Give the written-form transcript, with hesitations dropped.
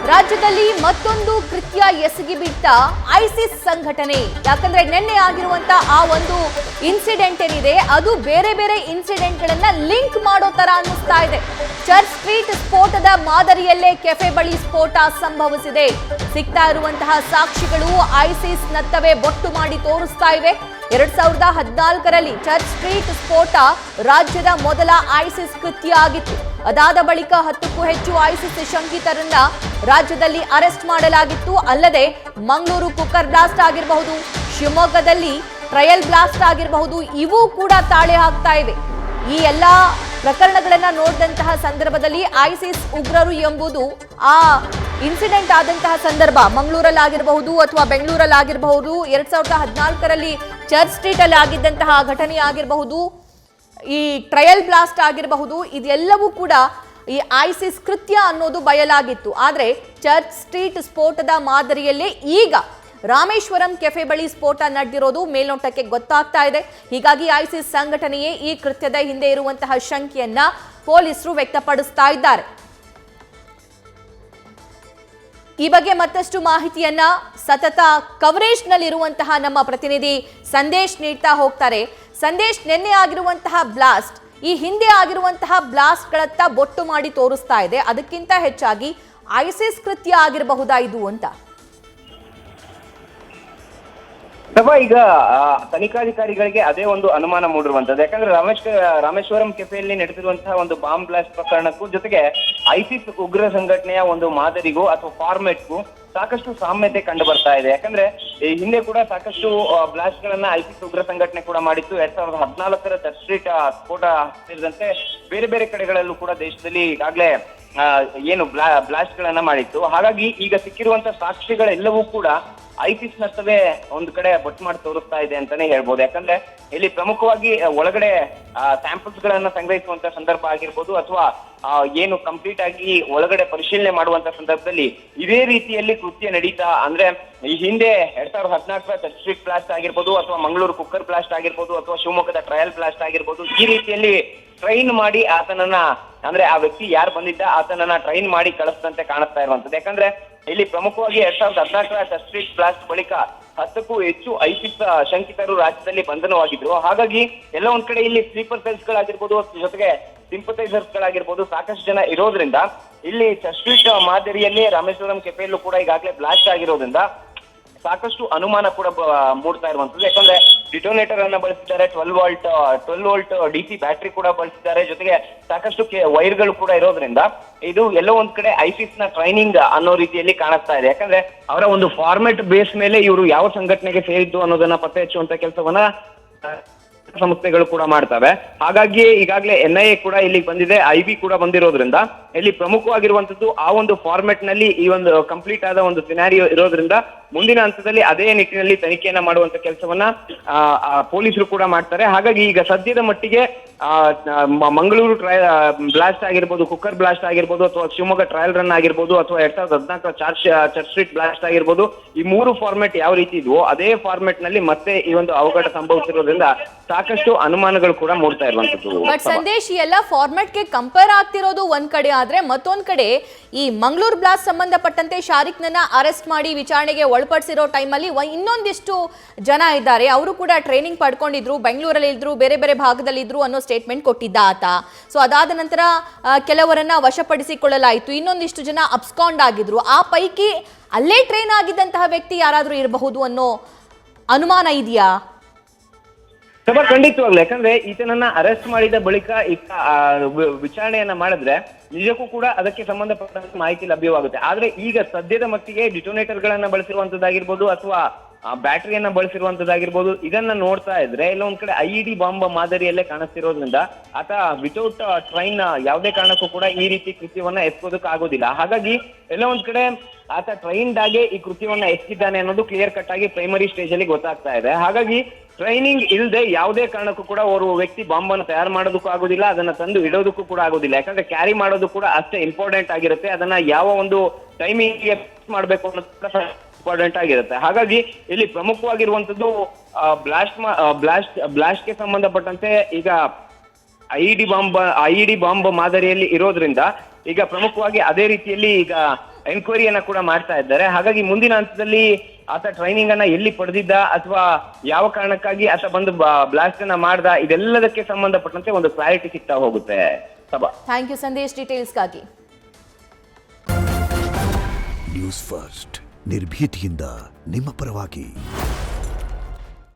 ರಾಜ್ಯದಲ್ಲಿ ಮತ್ತೊಂದು ಕೃತ್ಯ ಎಸಗಿಬಿಟ್ಟ ಐಸಿಸ್ ಸಂಘಟನೆ. ಯಾಕಂದ್ರೆ ನಿನ್ನೆ ಆಗಿರುವಂತ ಆ ಒಂದು ಇನ್ಸಿಡೆಂಟ್ ಏನಿದೆ ಅದು ಬೇರೆ ಬೇರೆ ಇನ್ಸಿಡೆಂಟ್ ಗಳನ್ನ ಲಿಂಕ್ ಮಾಡೋ ತರ ಅನ್ನಿಸ್ತಾ ಇದೆ. ಚರ್ಚ್ ಸ್ಟ್ರೀಟ್ ಸ್ಫೋಟದ ಮಾದರಿಯಲ್ಲೇ ಕೆಫೆ ಬಳಿ ಸ್ಫೋಟ ಸಂಭವಿಸಿದೆ. ಸಿಗ್ತಾ ಇರುವಂತಹ ಸಾಕ್ಷಿಗಳು ಐಸಿಸ್ ನತ್ತವೇ ಬೊಟ್ಟು ಮಾಡಿ ತೋರಿಸ್ತಾ ಇವೆ. 2014ರಲ್ಲಿ ಚರ್ಚ್ ಸ್ಟ್ರೀಟ್ ಸ್ಫೋಟ ರಾಜ್ಯದ ಮೊದಲ ಐಸಿಸ್ ಕೃತ್ಯ ಆಗಿತ್ತು. ಅದಾದ ಬಳಿಕ 10ಕ್ಕೂ ಹೆಚ್ಚು ಐಸಿಸ್ ಶಂಕಿತರನ್ನ ರಾಜ್ಯದಲ್ಲಿ ಅರೆಸ್ಟ್ ಮಾಡಲಾಗಿತ್ತು. ಅಲ್ಲದೆ ಮಂಗಳೂರು ಕುಕ್ಕರ್ ಬ್ಲಾಸ್ಟ್ ಆಗಿರಬಹುದು, ಶಿವಮೊಗ್ಗದಲ್ಲಿ ಟ್ರಯಲ್ ಬ್ಲಾಸ್ಟ್ ಆಗಿರಬಹುದು, ಇವು ಕೂಡ ತಾಳೆ ಹಾಕ್ತಾ ಇವೆ. ಈ ಎಲ್ಲಾ ಪ್ರಕರಣಗಳನ್ನ ನೋಡಿದಂತಹ ಸಂದರ್ಭದಲ್ಲಿ ಐಸಿಸ್ ಉಗ್ರರು ಎಂಬುದು ಆ ಇನ್ಸಿಡೆಂಟ್ ಆದಂತಹ ಸಂದರ್ಭ ಮಂಗಳೂರಲ್ಲಾಗಿರಬಹುದು ಅಥವಾ ಬೆಂಗಳೂರಲ್ಲಾಗಿರಬಹುದು, 2014ರಲ್ಲಿ ಚರ್ಚ್ ಸ್ಟ್ರೀಟ್ ಅಲ್ಲಿ ಆಗಿದ್ದಂತಹ ಘಟನೆ ಆಗಿರಬಹುದು, ಈ ಟ್ರಯಲ್ ಬ್ಲಾಸ್ಟ್ ಆಗಿರಬಹುದು, ಇದೆಲ್ಲವೂ ಕೂಡ ಈ ಐಸಿಸ್ ಕೃತ್ಯ ಅನ್ನೋದು ಬಯಲಾಗಿತ್ತು. ಆದ್ರೆ ಚರ್ಚ್ ಸ್ಟ್ರೀಟ್ ಸ್ಫೋಟದ ಮಾದರಿಯಲ್ಲೇ ಈಗ ರಾಮೇಶ್ವರಂ ಕೆಫೆ ಬಳಿ ಸ್ಫೋಟ ನಡೆದಿರೋದು ಮೇಲ್ನೋಟಕ್ಕೆ ಗೊತ್ತಾಗ್ತಾ ಇದೆ. ಹೀಗಾಗಿ ಐಸಿಸ್ ಸಂಘಟನೆಯೇ ಈ ಕೃತ್ಯದ ಹಿಂದೆ ಇರುವಂತಹ ಶಂಕೆಯನ್ನ ಪೊಲೀಸರು ವ್ಯಕ್ತಪಡಿಸ್ತಾ ಇದ್ದಾರೆ. ಈ ಬಗ್ಗೆ ಮತ್ತಷ್ಟು ಮಾಹಿತಿಯನ್ನ ಸತತ ಕವರೇಜ್ ನಲ್ಲಿರುವಂತಹ ನಮ್ಮ ಪ್ರತಿನಿಧಿ ಸಂದೇಶ್ ನೀಡ್ತಾ ಹೋಗ್ತಾರೆ. ಸಂದೇಶ್, ನಿನ್ನೆ ಆಗಿರುವಂತಹ ಬ್ಲಾಸ್ಟ್ ಈ ಹಿಂದೆ ಆಗಿರುವಂತಹ ಬ್ಲಾಸ್ಟ್ಗಳತ್ತ ಬೊಟ್ಟು ಮಾಡಿ ತೋರಿಸ್ತಾ ಇದೆ. ಅದಕ್ಕಿಂತ ಹೆಚ್ಚಾಗಿ ಐಸಿಸ್ ಕೃತ್ಯ ಆಗಿರಬಹುದಾ ಇದು ಅಂತ? ಈಗ ತನಿಖಾಧಿಕಾರಿಗಳಿಗೆ ಅದೇ ಒಂದು ಅನುಮಾನ ಮೂಡಿರುವಂತದ್ದು. ಯಾಕಂದ್ರೆ ರಾಮೇಶ್ವರಂ ಕೆಫೆಯಲ್ಲಿ ನಡೆದಿರುವಂತಹ ಒಂದು ಬಾಂಬ್ ಬ್ಲಾಸ್ಟ್ ಪ್ರಕರಣಕ್ಕೂ ಜೊತೆಗೆ ಐಸಿಸ್ ಉಗ್ರ ಸಂಘಟನೆಯ ಒಂದು ಮಾದರಿಗೂ ಅಥವಾ ಫಾರ್ಮೆಟ್ಗೂ ಸಾಕಷ್ಟು ಸಾಮ್ಯತೆ ಕಂಡು ಬರ್ತಾ ಇದೆ. ಯಾಕಂದ್ರೆ ಈ ಹಿಂದೆ ಕೂಡ ಸಾಕಷ್ಟು ಬ್ಲಾಸ್ಟ್ ಗಳನ್ನ ಐಸಿಸ್ ಉಗ್ರ ಸಂಘಟನೆ ಕೂಡ ಮಾಡಿತ್ತು. 2014ರ ಚರ್ಚ್ ಸ್ಟ್ರೀಟ್ ಸ್ಫೋಟ ಸೇರಿದಂತೆ ಬೇರೆ ಬೇರೆ ಕಡೆಗಳಲ್ಲೂ ಕೂಡ ದೇಶದಲ್ಲಿ ಈಗಾಗಲೇ ಏನು ಬ್ಲಾಸ್ಟ್ ಗಳನ್ನ ಮಾಡಿತ್ತು. ಹಾಗಾಗಿ ಈಗ ಸಿಕ್ಕಿರುವಂತಹ ಸಾಕ್ಷಿಗಳೆಲ್ಲವೂ ಕೂಡ ಐಸಿಸ್ ನಷ್ಟವೇ ಒಂದು ಕಡೆ ಬೊಟ್ಟು ಮಾಡಿ ತೋರಿಸ್ತಾ ಇದೆ ಅಂತಾನೆ ಹೇಳ್ಬೋದು. ಯಾಕಂದ್ರೆ ಇಲ್ಲಿ ಪ್ರಮುಖವಾಗಿ ಒಳಗಡೆ ಸ್ಯಾಂಪಲ್ಸ್ ಗಳನ್ನ ಸಂಗ್ರಹಿಸುವಂತ ಸಂದರ್ಭ ಆಗಿರ್ಬೋದು ಅಥವಾ ಏನು ಕಂಪ್ಲೀಟ್ ಆಗಿ ಒಳಗಡೆ ಪರಿಶೀಲನೆ ಮಾಡುವಂತ ಸಂದರ್ಭದಲ್ಲಿ ಇದೇ ರೀತಿಯಲ್ಲಿ ಕೃತ್ಯ ನಡೀತಾ ಅಂದ್ರೆ ಈ ಹಿಂದೆ 2014ರ ಚರ್ಚ್ ಸ್ಟ್ರೀಟ್ ಬ್ಲಾಸ್ಟ್ ಆಗಿರ್ಬೋದು ಅಥವಾ ಮಂಗಳೂರು ಕುಕ್ಕರ್ ಬ್ಲಾಸ್ಟ್ ಆಗಿರ್ಬೋದು ಅಥವಾ ಶಿವಮೊಗ್ಗದ ಟ್ರಯಲ್ ಬ್ಲಾಸ್ಟ್ ಆಗಿರ್ಬೋದು, ಈ ರೀತಿಯಲ್ಲಿ ಟ್ರೈನ್ ಮಾಡಿ ಆತನನ್ನ ಅಂದ್ರೆ ಆ ವ್ಯಕ್ತಿ ಯಾರು ಬಂದಿದ್ದ ಆತನನ್ನ ಟ್ರೈನ್ ಮಾಡಿ ಕಳಿಸಿದಂತೆ ಕಾಣಿಸ್ತಾ ಇರುವಂತದ್ದು. ಯಾಕಂದ್ರೆ ಇಲ್ಲಿ ಪ್ರಮುಖವಾಗಿ 2014ರ ಚರ್ಚ್ ಸ್ಟ್ರೀಟ್ ಬ್ಲಾಸ್ಟ್ ಬಳಿಕ 10ಕ್ಕೂ ಹೆಚ್ಚು ಐಸಿಸ್ ಶಂಕಿತರು ರಾಜ್ಯದಲ್ಲಿ ಬಂಧನವಾಗಿದ್ರು. ಹಾಗಾಗಿ ಎಲ್ಲ ಒಂದ್ ಕಡೆ ಇಲ್ಲಿ ಸ್ಲೀಪರ್ ಸೆಲ್ಸ್ ಗಳಾಗಿರ್ಬೋದು ಜೊತೆಗೆ ಸಿಂಪಥೈಸರ್ಸ್ ಗಳಾಗಿರ್ಬೋದು ಸಾಕಷ್ಟು ಜನ ಇರೋದ್ರಿಂದ ಇಲ್ಲಿ ಚರ್ಚ್ ಸ್ಟ್ರೀಟ್ ಮಾದರಿಯಲ್ಲಿ ರಾಮೇಶ್ವರಂ ಕೆಫೆಯಲ್ಲೂ ಕೂಡ ಈಗಾಗಲೇ ಬ್ಲಾಸ್ಟ್ ಆಗಿರೋದ್ರಿಂದ ಸಾಕಷ್ಟು ಅನುಮಾನ ಕೂಡ ಮೂಡ್ತಾ ಇರುವಂತದ್ದು. ಯಾಕಂದ್ರೆ ಡಿಟೋನೇಟರ್ ಅನ್ನ ಬಳಸಿದ್ದಾರೆ, 12 ವೋಲ್ಟ್ DC ಬ್ಯಾಟ್ರಿ ಕೂಡ ಬಳಸಿದ್ದಾರೆ, ಜೊತೆಗೆ ಸಾಕಷ್ಟು ವೈರ್ಗಳು ಕೂಡ ಇರೋದ್ರಿಂದ ಇದು ಎಲ್ಲೋ ಒಂದ್ ಕಡೆ ಐಸಿಸ್ ನ ಟ್ರೈನಿಂಗ್ ಅನ್ನೋ ರೀತಿಯಲ್ಲಿ ಕಾಣಿಸ್ತಾ ಇದೆ. ಯಾಕಂದ್ರೆ ಅವರ ಒಂದು ಫಾರ್ಮೆಟ್ ಬೇಸ್ ಮೇಲೆ ಇವರು ಯಾವ ಸಂಘಟನೆಗೆ ಸೇರಿದ್ದು ಅನ್ನೋದನ್ನ ಪತ್ತೆ ಹಚ್ಚುವಂತ ಕೆಲಸವನ್ನ ಸಂಸ್ಥೆಗಳು ಕೂಡ ಮಾಡ್ತವೆ. ಹಾಗಾಗಿ ಈಗಾಗಲೇ NIA ಕೂಡ ಇಲ್ಲಿಗೆ ಬಂದಿದೆ, IB ಕೂಡ ಬಂದಿರೋದ್ರಿಂದ ಇಲ್ಲಿ ಪ್ರಮುಖವಾಗಿರುವಂತದ್ದು ಆ ಒಂದು ಫಾರ್ಮೆಟ್ ನಲ್ಲಿ ಈ ಒಂದು ಕಂಪ್ಲೀಟ್ ಆದ ಒಂದು ಸಿನಾರಿಯೋ ಇರೋದ್ರಿಂದ ಮುಂದಿನ ಹಂತದಲ್ಲಿ ಅದೇ ನಿಟ್ಟಿನಲ್ಲಿ ತನಿಖೆಯನ್ನ ಮಾಡುವಂತ ಕೆಲಸವನ್ನ ಪೊಲೀಸರು ಕೂಡ ಮಾಡ್ತಾರೆ. ಹಾಗಾಗಿ ಈಗ ಸದ್ಯದ ಮಟ್ಟಿಗೆ ಮಂಗಳೂರು ಬ್ಲಾಸ್ಟ್ ಆಗಿರ್ಬೋದು, ಕುಕ್ಕರ್ ಬ್ಲಾಸ್ಟ್ ಆಗಿರ್ಬೋದು ಅಥವಾ ಶಿವಮೊಗ್ಗ ಟ್ರಯಲ್ ರನ್ ಆಗಿರ್ಬೋದು ಅಥವಾ 2014ರ ಚರ್ಚ್ ಸ್ಟ್ರೀಟ್ ಬ್ಲಾಸ್ಟ್ ಆಗಿರ್ಬೋದು, ಈ ಮೂರು ಫಾರ್ಮೆಟ್ ಯಾವ ರೀತಿ ಇದ್ವೋ ಅದೇ ಫಾರ್ಮೆಟ್ ನಲ್ಲಿ ಮತ್ತೆ ಈ ಒಂದು ಅವಘಡ ಸಂಭವಿಸಿರೋದ್ರಿಂದ ಸಾಕಷ್ಟು ಅನುಮಾನಗಳು ಕೂಡ ಮೂಡ್ತಾ ಇರುವಂತದ್ದು. ಬಟ್ ಸಂದೇಶ್, ಈ ಎಲ್ಲ ಫಾರ್ಮೆಟ್ ಗೆ ಕಂಪೇರ್ ಆಗ್ತಿರೋದು ಒಂದ್ ಕಡೆ ಆದ್ರೆ ಮತ್ತೊಂದ್ ಕಡೆ ಈ ಮಂಗಳೂರು ಬ್ಲಾಸ್ಟ್ ಸಂಬಂಧಪಟ್ಟಂತೆ ಶಾರಿಕ್ನನ್ನ ಅರೆಸ್ಟ್ ಮಾಡಿ ವಿಚಾರಣೆಗೆ ಒಳಪಡಿಸಿರೋ ಟೈಮಲ್ಲಿ ಇನ್ನೊಂದಿಷ್ಟು ಜನ ಇದ್ದಾರೆ, ಅವರು ಕೂಡ ಟ್ರೈನಿಂಗ್ ಪಡ್ಕೊಂಡಿದ್ರು, ಬೆಂಗಳೂರಲ್ಲಿ ಇದ್ರು, ಬೇರೆ ಬೇರೆ ಭಾಗದಲ್ಲಿ ಇದ್ರು ಅನ್ನೋ ಸ್ಟೇಟ್ಮೆಂಟ್ ಕೊಟ್ಟಿದ್ದ ಆತ. ಸೊ ಅದಾದ ನಂತರ ಕೆಲವರನ್ನ ವಶಪಡಿಸಿಕೊಳ್ಳಲಾಯಿತು, ಇನ್ನೊಂದಿಷ್ಟು ಜನ ಅಬ್ಸ್ಕಾಂಡ್ ಆಗಿದ್ರು. ಆ ಪೈಕಿ ಅಲ್ಲೇ ಟ್ರೈನ್ ಆಗಿದ್ದಂತಹ ವ್ಯಕ್ತಿ ಯಾರಾದ್ರೂ ಇರಬಹುದು ಅನ್ನೋ ಅನುಮಾನ ಇದೆಯಾ? ಖಂಡಿತವಾಗ್ಲು. ಯಾಕಂದ್ರೆ ಈತನನ್ನ ಅರೆಸ್ಟ್ ಮಾಡಿದ ಬಳಿಕ ವಿಚಾರಣೆಯನ್ನ ಮಾಡಿದ್ರೆ ನಿಜಕ್ಕೂ ಕೂಡ ಅದಕ್ಕೆ ಸಂಬಂಧಪಟ್ಟಂತ ಮಾಹಿತಿ ಲಭ್ಯವಾಗುತ್ತೆ. ಆದ್ರೆ ಈಗ ಸದ್ಯದ ಮಟ್ಟಿಗೆ ಡಿಟೋನೇಟರ್ ಗಳನ್ನ ಬಳಸಿರುವಂತದ್ದಾಗಿರ್ಬೋದು ಅಥವಾ ಬ್ಯಾಟರಿಯನ್ನ ಬಳಸಿರುವಂತದ್ದಾಗಿರ್ಬೋದು, ಇದನ್ನ ನೋಡ್ತಾ ಇದ್ರೆ ಎಲ್ಲ ಒಂದ್ ಕಡೆ IED ಬಾಂಬ್ ಮಾದರಿಯಲ್ಲೇ ಕಾಣಿಸ್ತಿರೋದ್ರಿಂದ ಆತ ವಿತೌಟ್ ಟ್ರೈನ್ ಯಾವುದೇ ಕಾರಣಕ್ಕೂ ಕೂಡ ಈ ರೀತಿ ಕೃತ್ಯವನ್ನ ಎಸ್ಕೋದಕ್ಕೆ ಆಗೋದಿಲ್ಲ. ಹಾಗಾಗಿ ಎಲ್ಲ ಒಂದ್ ಕಡೆ ಆತ ಟ್ರೈನ್ಡ್ ಆಗಿ ಈ ಕೃತ್ಯವನ್ನ ಎಸ್ಕಿದ್ದಾನೆ ಅನ್ನೋದು ಕ್ಲಿಯರ್ ಕಟ್ ಆಗಿ ಪ್ರೈಮರಿ ಸ್ಟೇಜ್ ಅಲ್ಲಿ ಗೊತ್ತಾಗ್ತಾ ಇದೆ. ಹಾಗಾಗಿ ಟ್ರೈನಿಂಗ್ ಇಲ್ಲದೆ ಯಾವುದೇ ಕಾರಣಕ್ಕೂ ಕೂಡ ಅವರು ವ್ಯಕ್ತಿ ಬಾಂಬ್ ಅನ್ನು ತಯಾರು ಮಾಡೋದಕ್ಕೂ ಆಗೋದಿಲ್ಲ, ಅದನ್ನ ತಂದು ಇಡೋದಕ್ಕೂ ಕೂಡ ಆಗೋದಿಲ್ಲ. ಯಾಕಂದ್ರೆ ಕ್ಯಾರಿ ಮಾಡೋದು ಕೂಡ ಅಷ್ಟೇ ಇಂಪಾರ್ಟೆಂಟ್ ಆಗಿರುತ್ತೆ, ಅದನ್ನ ಯಾವ ಒಂದು ಟೈಮಿಂಗ್ ಮಾಡಬೇಕು ಅನ್ನೋದು ಕೂಡ ಇಂಪಾರ್ಟೆಂಟ್ ಆಗಿರುತ್ತೆ. ಹಾಗಾಗಿ ಇಲ್ಲಿ ಪ್ರಮುಖವಾಗಿರುವಂತದ್ದು ಬ್ಲಾಸ್ಟ್ಗೆ ಸಂಬಂಧಪಟ್ಟಂತೆ ಈಗ ಐಇಡಿ ಬಾಂಬ್ ಮಾದರಿಯಲ್ಲಿ ಇರೋದ್ರಿಂದ ಈಗ ಪ್ರಮುಖವಾಗಿ ಅದೇ ರೀತಿಯಲ್ಲಿ ಈಗ ಎನ್ಕ್ವೈರಿಯನ್ನ ಕೂಡ ಮಾಡ್ತಾ ಇದ್ದಾರೆ. ಹಾಗಾಗಿ ಮುಂದಿನ ಹಂತದಲ್ಲಿ ಆತ ಟ್ರೈನಿಂಗ್ ಅನ್ನ ಎಲ್ಲಿ ಪಡೆದಿದ್ದ ಅಥವಾ ಯಾವ ಕಾರಣಕ್ಕಾಗಿ ಆತ ಬಂದು ಬ್ಲಾಸ್ಟ್ ಅನ್ನ ಮಾಡ್ದ, ಇದೆಲ್ಲದಕ್ಕೆ ಸಂಬಂಧಪಟ್ಟಂತೆ ಒಂದು ಕ್ಲಾರಿಟಿ ಸಿಗ್ತಾ ಹೋಗುತ್ತೆ. ಸಭಾ, ಥ್ಯಾಂಕ್ ಯು ಸಂದೇಶ್ ಡೀಟೇಲ್ಸ್ಗಾಗಿ. ನ್ಯೂಸ್ ಫಸ್ಟ್ ನಿರ್ಭೀತಿಯಿಂದ ನಿಮ್ಮ ಪರವಾಗಿ.